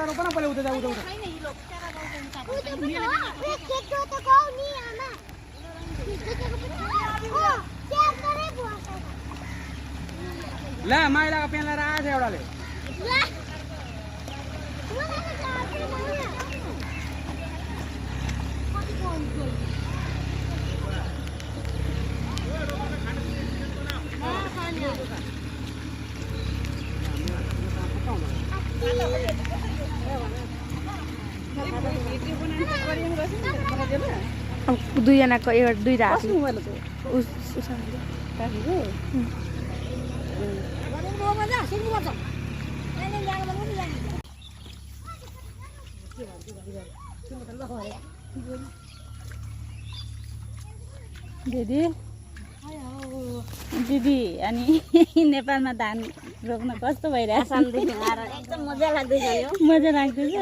उता रोप न पहिले उता जा उता उता ल माइलाको पेन लिएर आएछ एउटाले दुईजनाको एउटा दुईवटा दिदी दिदी अनि नेपालमा धान रोप्न कस्तो भइरहेछ एकदम मजा लाग्दैछ यो मजा लाग्दैछ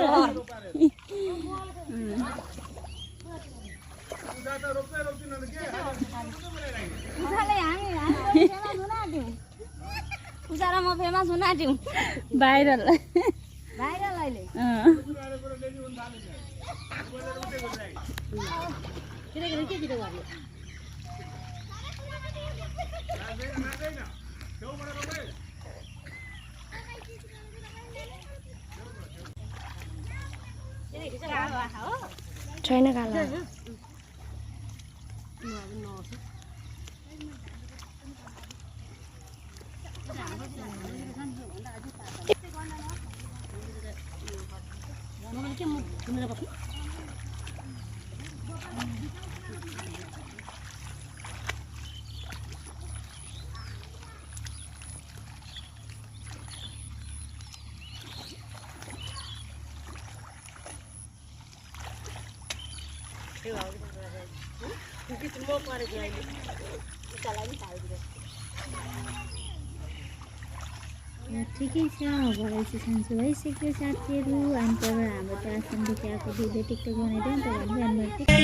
उसा र म फेमस हुन आँट्यौँ भाइरल भाइरल अहिले छैन काला ठिकै छ भएपछि सन्चो भइसक्यो साथीहरू अनि त्यहाँबाट हाम्रो क्लासदेखि आएको दिदीले टिकटक बनाइदियो नि त भन्दै अनि